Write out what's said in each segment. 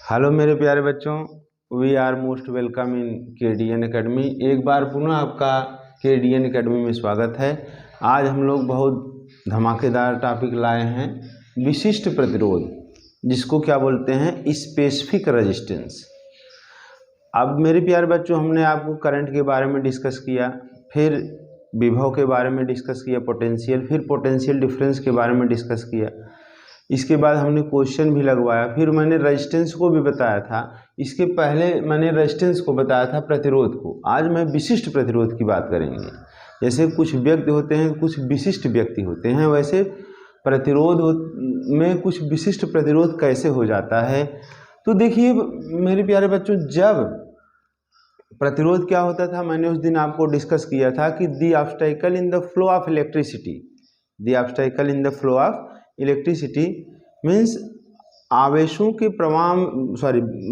Hello मेरे प्यारे बच्चों, we are most welcome in KDN academy. एक बार पुनः आपका KDN अकेडमी में स्वागत है। आज हम लोग बहुत धमाकेदार टॉपिक लाए हैं, विशिष्ट प्रतिरोध, जिसको क्या बोलते हैं, स्पेसिफिक रेजिस्टेंस। अब मेरे प्यारे बच्चों, हमने आपको करंट के बारे में डिस्कस किया, फिर विभव के बारे में डिस्कस किया, पोटेंशियल, फिर पोटेंशियल डिफरेंस के बारे में डिस्कस किया। इसके बाद हमने क्वेश्चन भी लगवाया, फिर मैंने रेजिस्टेंस को भी बताया था। इसके पहले मैंने रेजिस्टेंस को बताया था, प्रतिरोध को। आज मैं विशिष्ट प्रतिरोध की बात करेंगे। जैसे कुछ व्यक्ति होते हैं, कुछ विशिष्ट व्यक्ति होते हैं, वैसे प्रतिरोध में कुछ विशिष्ट प्रतिरोध कैसे हो जाता है। तो देखिए मेरे प्यारे बच्चों, जब प्रतिरोध क्या होता था, मैंने उस दिन आपको डिस्कस किया था कि the obstacle in the flow of electricity, the obstacle in the flow of electricity means आवेशों के प्रवाह,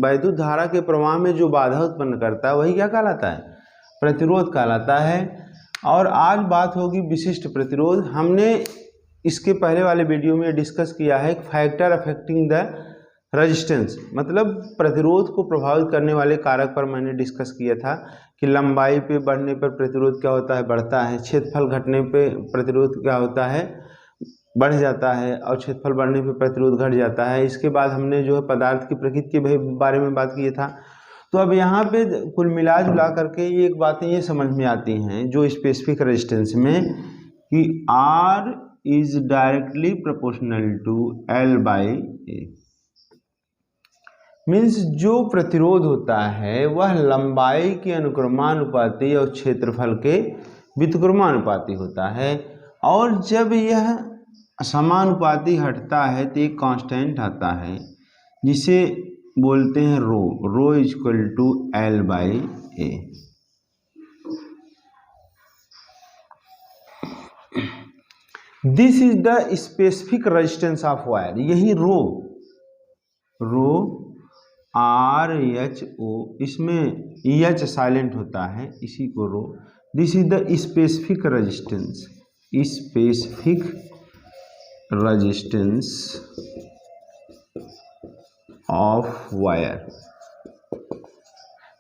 वैद्युत धारा के प्रवाह में जो बाधा उत्पन्न करता है वही क्या कहलाता है, प्रतिरोध कहलाता है। और आज बात होगी विशिष्ट प्रतिरोध। हमने इसके पहले वाले वीडियो में डिस्कस किया है फैक्टर अफेक्टिंग द रेजिस्टेंस, मतलब प्रतिरोध को प्रभावित करने वाले कारक पर मैंने डिस्कस किया था कि लंबाई पे बढ़ने पर प्रतिरोध क्या होता है, बढ़ता है। क्षेत्रफल घटने पे प्रतिरोध क्या होता है, बढ़ जाता है। और क्षेत्रफल बढ़ने पर प्रतिरोध घट जाता है। इसके बाद हमने जो है पदार्थ की प्रकृति के बारे में बात किया था। तो अब यहाँ पे कुल मिला जुला करके एक बातें ये समझ में आती हैं जो स्पेसिफिक रेजिस्टेंस में, कि R is directly proportional to L by A। Means जो प्रतिरोध होता है वह लंबाई के अनुक्रमानुपाती और क्षेत्रफल के व्युत्क्रमानुपाती होता है। और जब यह समानुपाती हटता है तो एक कांस्टेंट आता है जिसे बोलते हैं rho is equal to L by A। This is the specific resistance of wire. यही रो RHO, इसमें H साइलेंट होता है, इसी को rho. This is the specific resistance, specific resistance of wire.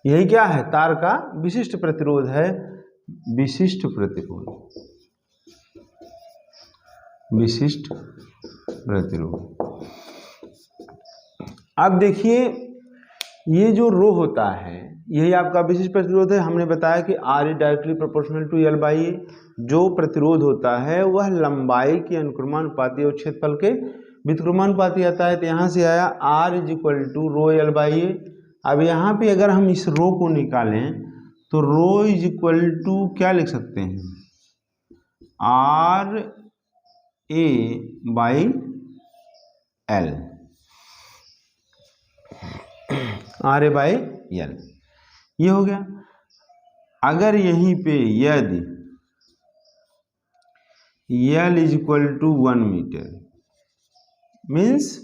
यही क्या है, तार का विशिष्ट प्रतिरोध है। विशिष्ट प्रतिरोध, विशिष्ट प्रतिरोध। अब देखिए ये जो रो होता है यही आपका विशिष्ट प्रतिरोध है। हमने बताया कि R is directly proportional to L by A। जो प्रतिरोध होता है वह लंबाई के अनुक्रमानुपाती और क्षेत्रफल के व्युत्क्रमानुपाती आता है। तो यहाँ से आया R is equal to rho L by A। अब यहाँ पे अगर हम इस रो को निकालें तो रो इज इक्वल टू क्या लिख सकते हैं, R A by L, RA by L, ये हो गया। अगर यहीं पे यदि L is equal to 1 metre, means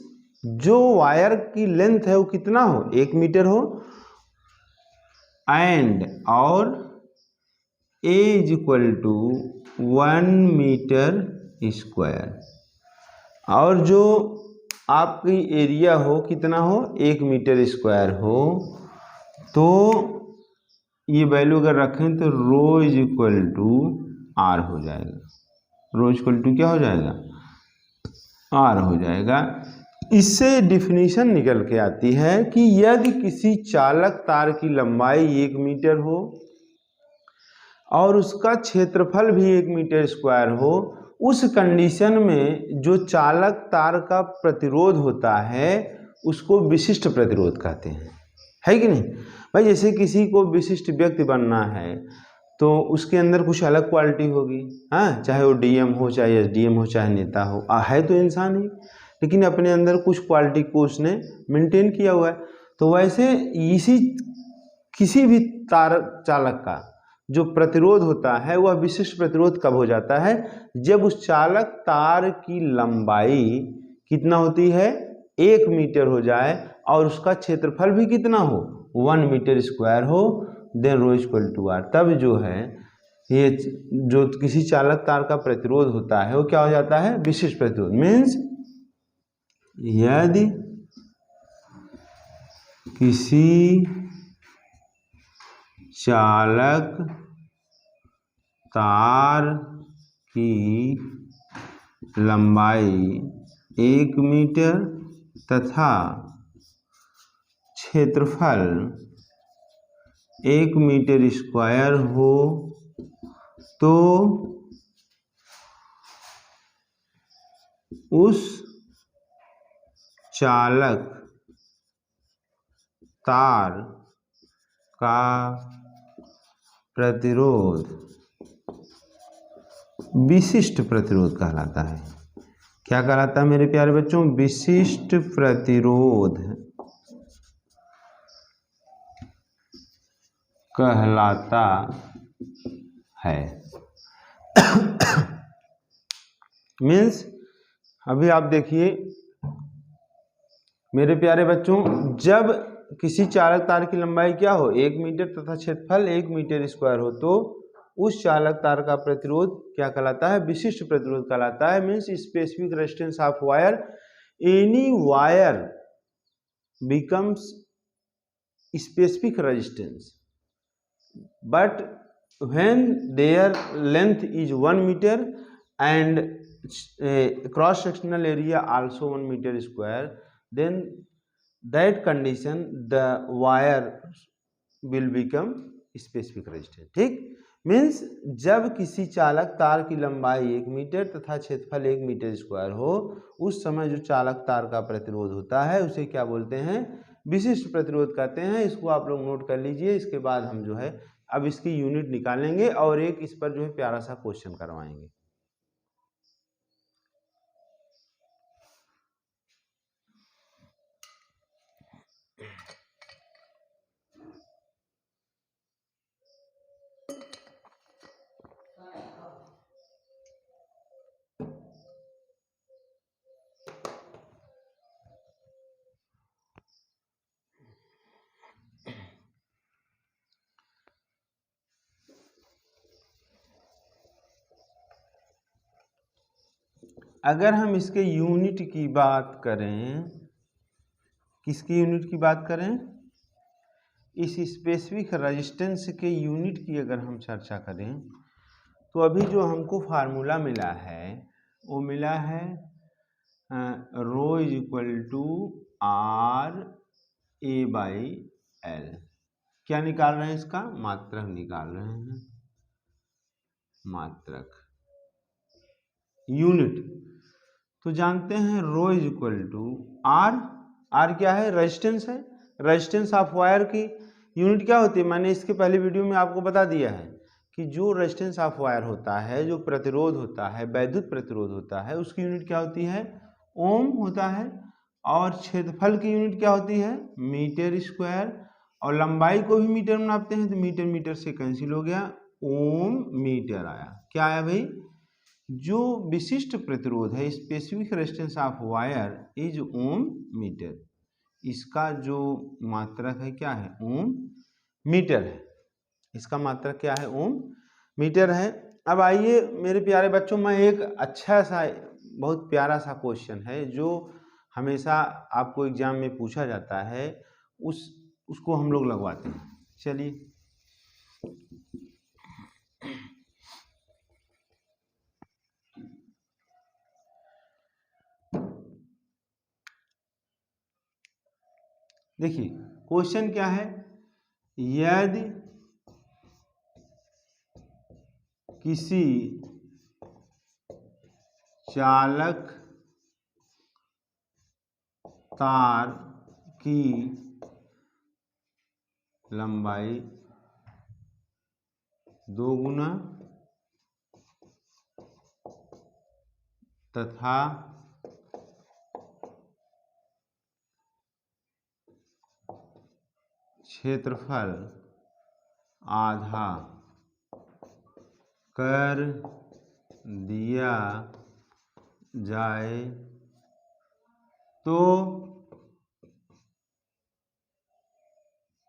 जो वायर की लेंथ है वो कितना हो, 1 मीटर हो, एंड और A is equal to 1 metre square, और जो आपकी एरिया हो कितना हो, 1 मीटर स्क्वायर हो, तो ये वैल्यू अगर रखें तो रो इज इक्वल टू R हो जाएगा। रो इज इक्वल टू क्या हो जाएगा, R हो जाएगा। इससे डिफिनीशन निकल के आती है कि यदि किसी चालक तार की लंबाई 1 मीटर हो और उसका क्षेत्रफल भी 1 मीटर स्क्वायर हो, उस कंडीशन में जो चालक तार का प्रतिरोध होता है उसको विशिष्ट प्रतिरोध कहते हैं, है कि नहीं भाई। जैसे किसी को विशिष्ट व्यक्ति बनना है तो उसके अंदर कुछ अलग क्वालिटी होगी, हाँ, चाहे वो DM हो, चाहे SDM हो, चाहे नेता हो, है तो इंसान ही, लेकिन अपने अंदर कुछ क्वालिटी को उसने मेंटेन किया हुआ है। तो वैसे इसी किसी भी तार चालक का जो प्रतिरोध होता है वह विशिष्ट प्रतिरोध कब हो जाता है, जब उस चालक तार की लंबाई कितना होती है, 1 मीटर हो जाए और उसका क्षेत्रफल भी कितना हो, 1 मीटर स्क्वायर हो, then rho equal to R। तब जो है ये जो किसी चालक तार का प्रतिरोध होता है वो क्या हो जाता है, विशिष्ट प्रतिरोध। मीन्स यदि किसी चालक तार की लंबाई 1 मीटर तथा क्षेत्रफल 1 मीटर स्क्वायर हो तो उस चालक तार का प्रतिरोध विशिष्ट प्रतिरोध कहलाता है। क्या कहलाता है मेरे प्यारे बच्चों? विशिष्ट प्रतिरोध कहलाता है। मीन्स अभी आप देखिए मेरे प्यारे बच्चों, जब किसी चालक तार की लंबाई क्या हो 1 मीटर तथा क्षेत्रफल 1 मीटर स्क्वायर हो तो उस चालक तार का प्रतिरोध क्या कहलाता है? विशिष्ट प्रतिरोध कहलाता है। Means specific resistance of wire, any wire becomes specific resistance but when their length is 1 meter and cross sectional area also 1 meter square, then that condition the wire will become specific resistance। ठीक, means जब किसी चालक तार की लंबाई 1 metre तथा क्षेत्रफल 1 metre square हो उस समय जो चालक तार का प्रतिरोध होता है उसे क्या बोलते हैं? विशिष्ट प्रतिरोध कहते हैं। इसको आप लोग नोट कर लीजिए। इसके बाद हम जो है अब इसकी यूनिट निकालेंगे और एक इस पर जो है प्यारा सा क्वेश्चन करवाएंगे। अगर हम इसके यूनिट की बात करें, किसकी यूनिट की बात करें? इस स्पेसिफिक रेजिस्टेंस के यूनिट की अगर हम चर्चा करें तो अभी जो हमको फार्मूला मिला है वो मिला है rho is equal to R A by L. क्या निकाल रहे हैं? इसका मात्रक निकाल रहे हैं। मात्रक यूनिट तो जानते हैं rho is equal to R. R क्या है? रेजिस्टेंस है। रेजिस्टेंस ऑफ वायर की यूनिट क्या होती है? मैंने इसके पहले वीडियो में आपको बता दिया है कि जो रेजिस्टेंस ऑफ वायर होता है, जो प्रतिरोध होता है, वैद्युत प्रतिरोध होता है, उसकी यूनिट क्या होती है? ओम होता है। और क्षेत्रफल की यूनिट क्या होती है? Metre square. और लंबाई को भी मीटर में नापते हैं तो मीटर मीटर से कैंसिल हो गया, ओम मीटर आया। क्या आया भाई? जो विशिष्ट प्रतिरोध है specific resistance of wire is ohm metre, इसका जो मात्रक है क्या है? ओम मीटर है। इसका मात्रक क्या है? ओम मीटर है। अब आइए मेरे प्यारे बच्चों, मैं एक अच्छा सा बहुत प्यारा सा क्वेश्चन है जो हमेशा आपको एग्जाम में पूछा जाता है, उसको हम लोग लगवाते हैं। चलिए देखिए क्वेश्चन क्या है? यदि किसी चालक तार की लंबाई 2 गुना तथा क्षेत्रफल आधा कर दिया जाए तो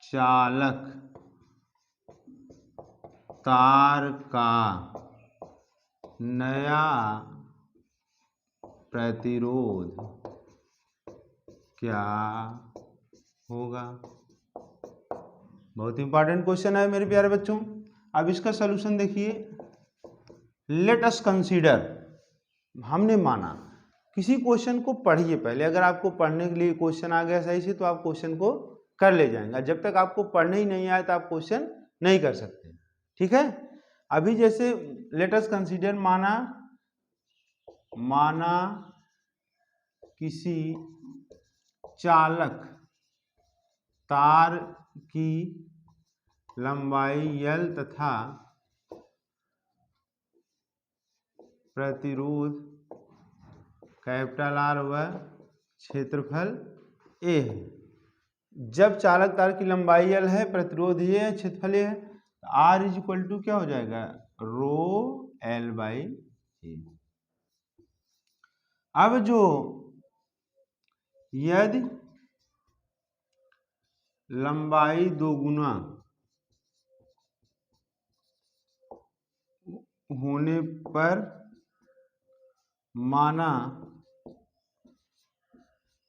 चालक तार का नया प्रतिरोध क्या होगा। बहुत इंपॉर्टेंट क्वेश्चन है मेरे प्यारे बच्चों। अब इसका सलूशन देखिए। लेट अस कंसीडर, हमने माना, किसी क्वेश्चन को पढ़िए पहले। अगर आपको पढ़ने के लिए क्वेश्चन आ गया सही से तो आप क्वेश्चन को कर ले जाएंगे। जब तक आपको पढ़ने ही नहीं आए तो आप क्वेश्चन नहीं कर सकते, ठीक है। अभी जैसे लेट अस कंसीडर, माना किसी चालक तार की लंबाई L तथा प्रतिरोध कैपिटल R व क्षेत्रफल A है। जब चालक तार की लंबाई L है, प्रतिरोध ये है, क्षेत्रफल A है, R इज इक्वल टू क्या हो जाएगा, रो L बाई A। अब जो यदि लंबाई दोगुना होने पर माना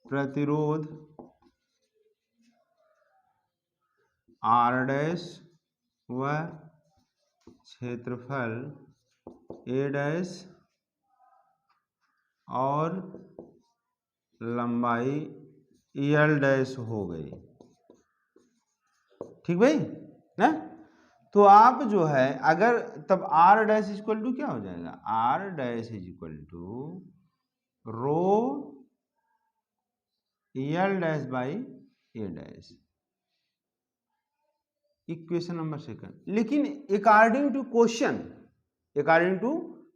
प्रतिरोध R डैश व क्षेत्रफल A डैश और लंबाई L डैश हो गई, ठीक भाई ना। तो आप जो है अगर तब R डैश इक्वल टू क्या हो जाएगा, R dash is equal to rho L dash by A dash, equation number second. लेकिन अकॉर्डिंग टू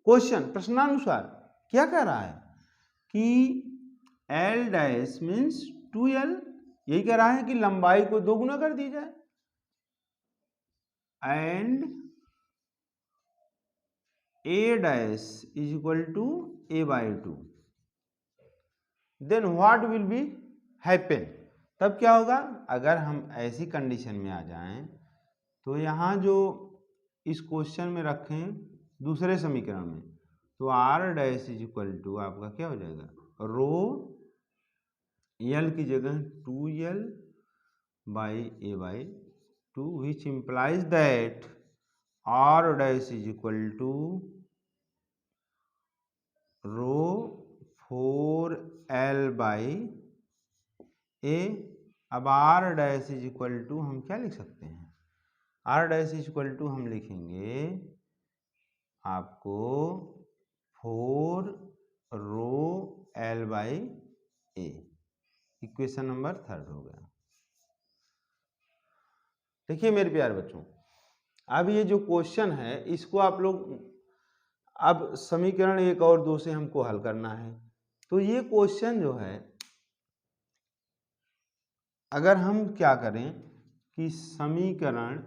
क्वेश्चन, प्रश्नानुसार क्या कह रहा है कि L डैश मीन्स 2L, यही कह रहा है कि लंबाई को दोगुना कर दी जाए, and A dash is equal to A by 2। Then what will be happen, तब क्या होगा, अगर हम ऐसी कंडीशन में आ जाएं तो यहाँ जो इस क्वेश्चन में रखें दूसरे समीकरण में, तो R dash is equal to आपका क्या हो जाएगा, रो L की जगह 2L by A by 2, which implies that R dash is equal to rho 4L by A। अब R dash is equal to हम क्या लिख सकते हैं, R dash is equal to हम लिखेंगे आपको 4 rho L by A। Equation number third हो गया। देखिए मेरे प्यारे बच्चों, अब ये जो क्वेश्चन है इसको आप लोग अब समीकरण 1 और 2 से हमको हल करना है। तो ये क्वेश्चन जो है अगर हम क्या करें कि समीकरण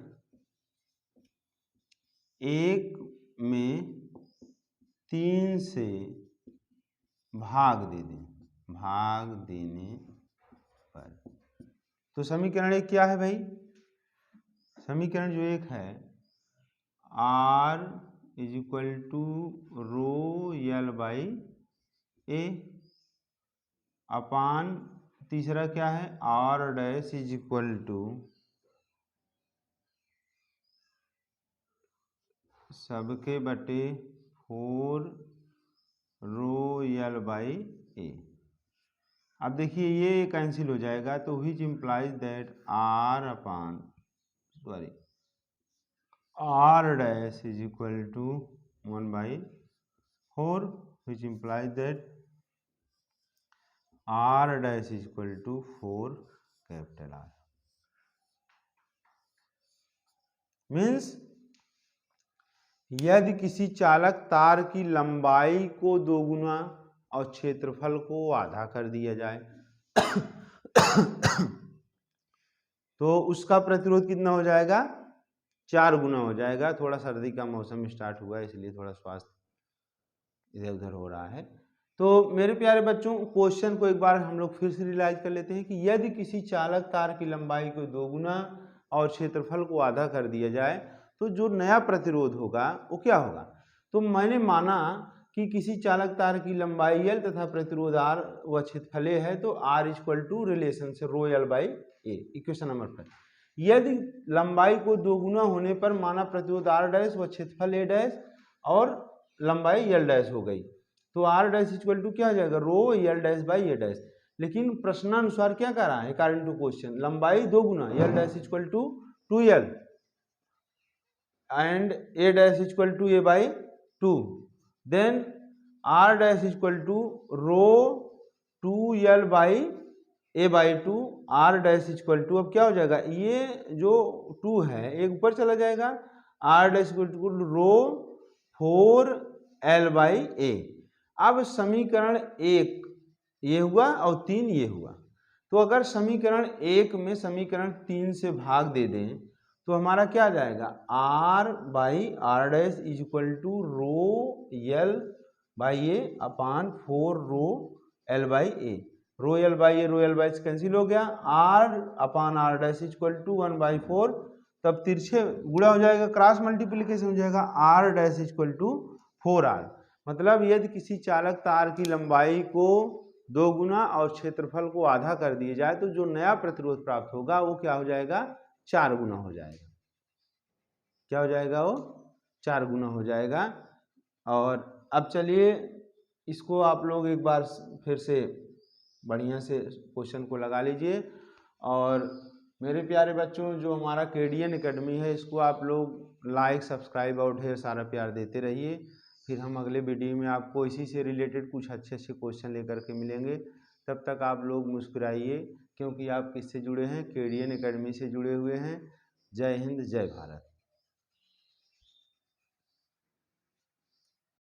1 में 3 से भाग दे दें, भाग देने पर, तो समीकरण 1 क्या है भाई, समीकरण जो 1 है R is equal to rho L by A upon तीसरा क्या है R dash is equal to सबके बटे 4 रो L बाई A। अब देखिए ये कैंसिल हो जाएगा, तो which implies that R dash is equal to 1 by 4, which implies that R dash is equal to 4 capital R। Means यदि किसी चालक तार की लंबाई को दोगुना और क्षेत्रफल को आधा कर दिया जाए तो उसका प्रतिरोध कितना हो जाएगा, 4 गुना हो जाएगा। थोड़ा सर्दी का मौसम स्टार्ट हुआ है इसलिए थोड़ा स्वास्थ्य इधर उधर हो रहा है। तो मेरे प्यारे बच्चों क्वेश्चन को एक बार हम लोग फिर से रियलाइज कर लेते हैं कि यदि किसी चालक तार की लंबाई को दोगुना और क्षेत्रफल को आधा कर दिया जाए तो जो नया प्रतिरोध होगा वो क्या होगा। तो मैंने माना कि किसी चालक तार की लंबाई L तथा प्रतिरोध R व क्षेत्रफल A है तो R इक्वल टू रिलेशन से रो L by A. Equation number 5, यदि लंबाई को दोगुना होने पर माना प्रतिरोध R डैश व क्षेत्रफल A डैश और लंबाई L डैश हो गई तो R डैश इक्वल टू क्या हो जाएगा, rho L dash by A dash. लेकिन प्रश्नानुसार क्या कर रहा है, अकॉर्डिंग टू क्वेश्चन लंबाई दोगुना L dash equal to 2L and A dash equal to A by 2, then R dash equal to rho 2L by A by 2, R dash equal to, अब क्या हो जाएगा, ये जो 2 है एक ऊपर चला जाएगा, R dash equal to rho 4L by A। अब समीकरण 1 ये हुआ और 3 ये हुआ, तो अगर समीकरण 1 में समीकरण 3 से भाग दे दें तो हमारा क्या आ जाएगा, R by R dash is equal to rho L by A upon 4 rho L by A. Rho L by A rho L by से कैंसिल हो गया, R upon R dash is equal to 1/4, तब तिरछे गुणा हो जाएगा, cross multiplication हो जाएगा, R dash is equal to 4R। मतलब यदि किसी चालक तार की लंबाई को 2 गुना और क्षेत्रफल को आधा कर दिया जाए तो जो नया प्रतिरोध प्राप्त होगा वो क्या हो जाएगा, 4 गुना हो जाएगा। क्या हो जाएगा, वो 4 गुना हो जाएगा। और अब चलिए इसको आप लोग एक बार फिर से बढ़िया से क्वेश्चन को लगा लीजिए। और मेरे प्यारे बच्चों, जो हमारा केडीएन एकेडमी है इसको आप लोग लाइक सब्सक्राइब और ढेर सारा प्यार देते रहिए। फिर हम अगले वीडियो में आपको इसी से रिलेटेड कुछ अच्छे अच्छे क्वेश्चन लेकर के मिलेंगे। तब तक आप लोग मुस्कुराइए, क्योंकि आप किससे जुड़े हैं, केडीएन एकेडमी से जुड़े हुए हैं। जय हिंद, जय भारत।